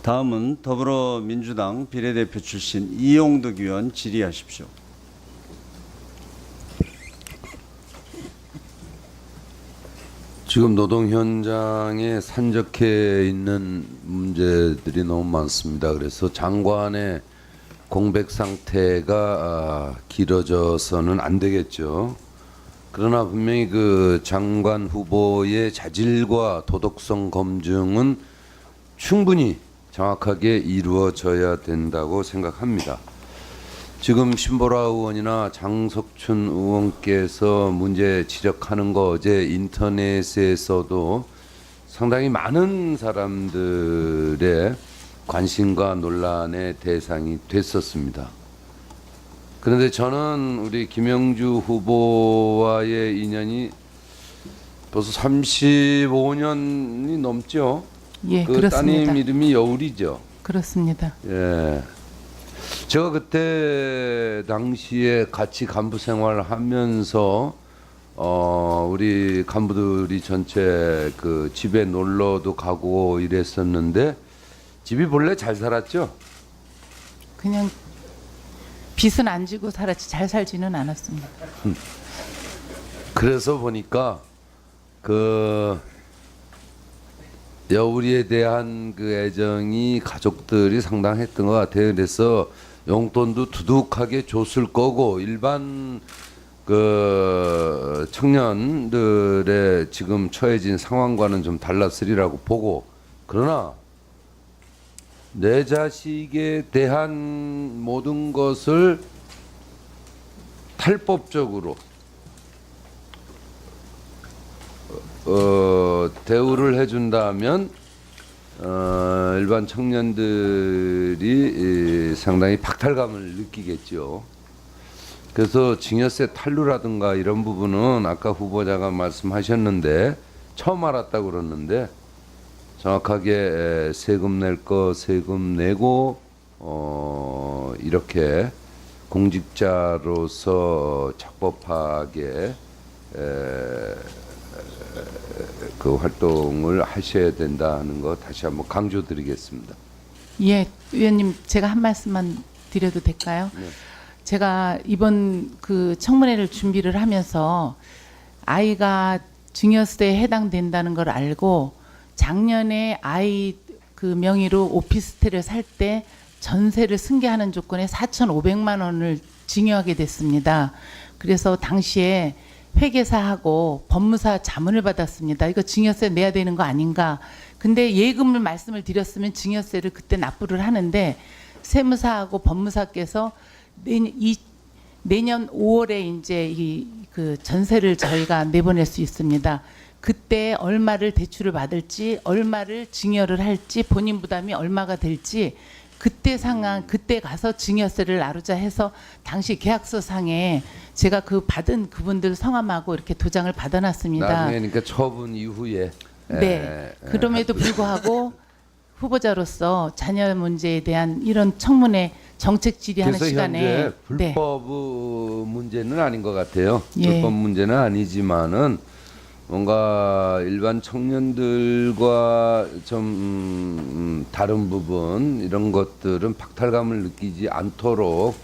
다음은 더불어민주당 비례대표 출신 이용득 의원 질의하십시오. 지금 노동 현장에 산적해 있는 문제들이 너무 많습니다. 그래서 장관의 공백 상태가 길어져서는 안 되겠죠. 그러나 분명히 그 장관 후보의 자질과 도덕성 검증은 충분히 정확하게 이루어져야 된다고 생각합니다. 지금 신보라 의원이나 장석춘 의원께서 문제 지적하는 거 어제 인터넷에서도 상당히 많은 사람들의 관심과 논란의 대상이 됐었습니다. 그런데 저는 우리 김영주 후보와의 인연이 벌써 35년이 넘죠. 예, 그 그렇습니다. 따님 이름이 여울이죠. 그렇습니다. 예. 제가 그때 당시에 같이 간부 생활을 하면서 우리 간부들이 전체 그 집에 놀러도 가고 이랬었는데 집이 본래 잘 살았죠? 그냥 빚은 안 지고 살았지 잘 살지는 않았습니다. 그래서 보니까 그 여울이에 대한 그 애정이 가족들이 상당했던 것 같아요. 그래서 용돈도 두둑하게 줬을 거고 일반 그 청년들의 지금 처해진 상황과는 좀 달랐으리라고 보고, 그러나 내 자식에 대한 모든 것을 탈법적으로 대우를 해준다면 일반 청년들이 상당히 박탈감을 느끼겠죠. 그래서 증여세 탈루라든가 이런 부분은 아까 후보자가 말씀하셨는데 처음 알았다고 그러는데 정확하게 세금 낼 거 세금 내고 이렇게 공직자로서 적법하게 그 활동을 하셔야 된다는 거 다시 한번 강조드리겠습니다. 예, 의원님 제가 한 말씀만 드려도 될까요? 네. 제가 이번 그 청문회를 준비를 하면서 아이가 증여세에 해당된다는 걸 알고 작년에 아이 그 명의로 오피스텔을 살 때 전세를 승계하는 조건에 4,500만 원을 증여하게 됐습니다. 그래서 당시에 회계사하고 법무사 자문을 받았습니다. 이거 증여세 내야 되는 거 아닌가. 근데 예금을 말씀을 드렸으면 증여세를 그때 납부를 하는데 세무사하고 법무사께서 내년 5월에 이제 이 그 전세를 저희가 내보낼 수 있습니다. 그때 얼마를 대출을 받을지, 얼마를 증여를 할지, 본인 부담이 얼마가 될지 그때 상황, 그때 가서 증여세를 나누자 해서 당시 계약서 상에 제가 그 받은 그분들 성함하고 이렇게 도장을 받아놨습니다. 나중에 그러니까 처분 이후에. 네. 그럼에도 불구하고 후보자로서 자녀 문제에 대한 이런 청문회 정책 질의하는 그래서 시간에 현재 불법 문제는 아닌 것 같아요. 예. 불법 문제는 아니지만은 뭔가 일반 청년들과 좀 다른 부분 이런 것들은 박탈감을 느끼지 않도록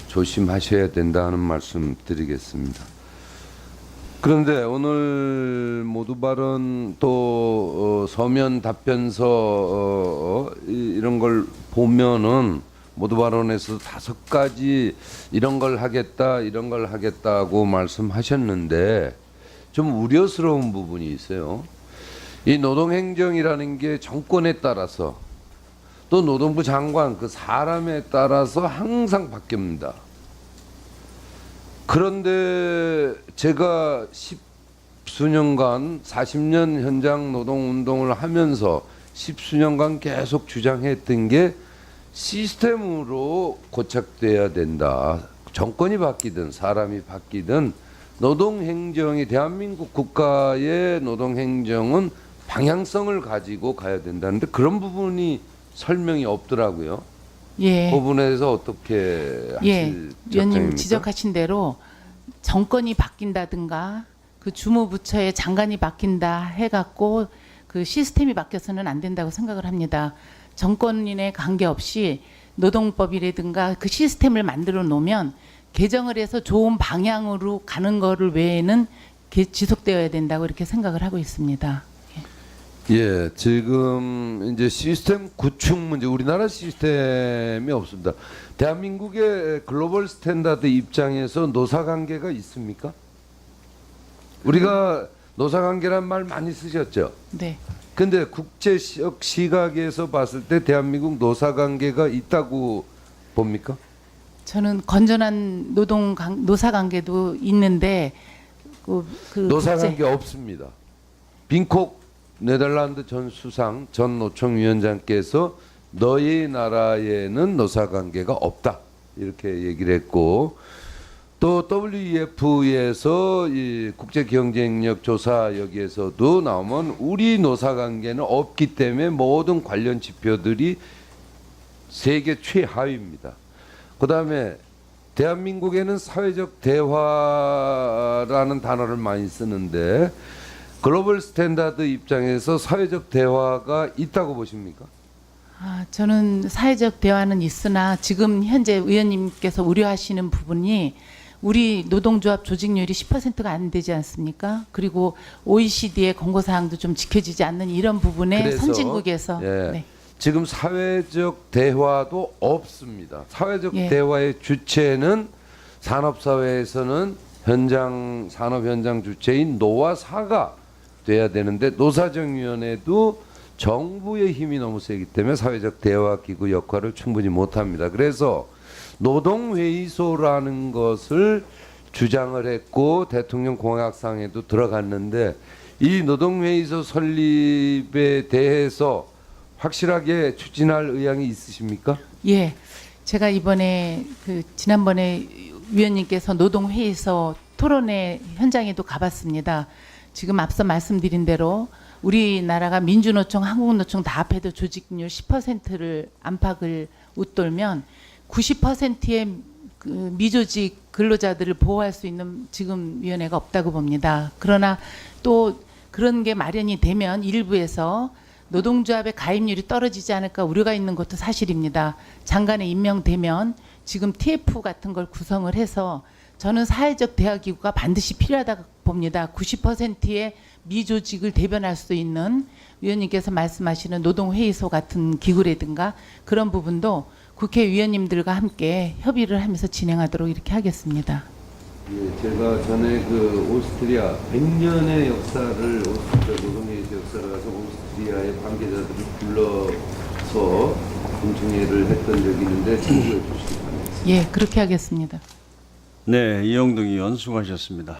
조심하셔야 된다는 말씀 드리겠습니다. 그런데 오늘 모두 발언 또 서면 답변서 이런 걸 보면은 모두 발언에서 5가지 이런 걸 하겠다 이런 걸 하겠다고 말씀하셨는데 좀 우려스러운 부분이 있어요. 이 노동행정이라는 게 정권에 따라서 또 노동부 장관 그 사람에 따라서 항상 바뀝니다. 그런데 제가 10수년간 40년 현장 노동운동을 하면서 10수년간 계속 주장했던 게 시스템으로 고착돼야 된다. 정권이 바뀌든 사람이 바뀌든 노동행정이 대한민국 국가의 노동행정은 방향성을 가지고 가야 된다는데 그런 부분이 설명이 없더라고요. 예. 그 부분에서 어떻게 하실 예, 위원님 작정입니까? 지적하신 대로 정권이 바뀐다든가 그 주무부처의 장관이 바뀐다 해갖고 그 시스템이 바뀌어서는 안 된다고 생각을 합니다. 정권인에 관계없이 노동법이라든가 그 시스템을 만들어 놓으면 개정을 해서 좋은 방향으로 가는 거를 외에는 지속되어야 된다고 이렇게 생각을 하고 있습니다. 예, 지금 이제 시스템 구축 문제, 우리나라 시스템이 없습니다. 대한민국의 글로벌 스탠다드 입장에서 노사관계가 있습니까? 우리가 노사관계란 말 많이 쓰셨죠? 네. 근데 국제적 시각에서 봤을 때 대한민국 노사관계가 있다고 봅니까? 저는 건전한 노사관계도 있는데 그 노사관계 없습니다. 빈콕 네덜란드 전 수상 전 노총위원장께서 너희 나라에는 노사관계가 없다 이렇게 얘기를 했고, 또 WEF에서 이 국제경쟁력 조사 여기에서도 나오면 우리 노사관계는 없기 때문에 모든 관련 지표들이 세계 최하위입니다. 그 다음에 대한민국에는 사회적 대화라는 단어를 많이 쓰는데 글로벌 스탠다드 입장에서 사회적 대화가 있다고 보십니까? 저는 사회적 대화는 있으나 지금 현재 의원님께서 우려하시는 부분이 우리 노동조합 조직률이 10%가 안 되지 않습니까? 그리고 OECD의 권고사항도 좀 지켜지지 않는 이런 부분에 그래서, 선진국에서 예, 네. 지금 사회적 대화도 없습니다. 사회적 예. 대화의 주체는 산업사회에서는 산업 현장 주체인 노와사가 돼야 되는데 노사정위원회도 정부의 힘이 너무 세기 때문에 사회적 대화 기구 역할을 충분히 못합니다. 그래서 노동회의소라는 것을 주장을 했고 대통령 공약상에도 들어갔는데 이 노동회의소 설립에 대해서 확실하게 추진할 의향이 있으십니까? 예, 제가 이번에 지난번에 위원님께서 노동회의소 토론회 현장에도 가봤습니다. 지금 앞서 말씀드린 대로 우리나라가 민주노총, 한국노총 다 합해도 조직률 10%를 안팎을 웃돌면 90%의 그 미조직 근로자들을 보호할 수 있는 지금 위원회가 없다고 봅니다. 그러나 또 그런 게 마련이 되면 일부에서 노동조합의 가입률이 떨어지지 않을까 우려가 있는 것도 사실입니다. 장관에 임명되면 지금 TF 같은 걸 구성을 해서 저는 사회적 대화기구가 반드시 필요하다고 봅니다. 90%의 미조직을 대변할 수 있는 위원님께서 말씀하시는 노동회의소 같은 기구라든가 그런 부분도 국회의원님들과 함께 협의를 하면서 진행하도록 이렇게 하겠습니다. 예, 제가 전에 그 오스트리아 100년의 역사를 오스트리아 노동회의소 역사를 가서 오스트리아의 관계자들을 불러서 공청회를 했던 적이 있는데 참고해 주시기 바랍니다. 예, 그렇게 하겠습니다. 네, 이영덕 의원 수고하셨습니다.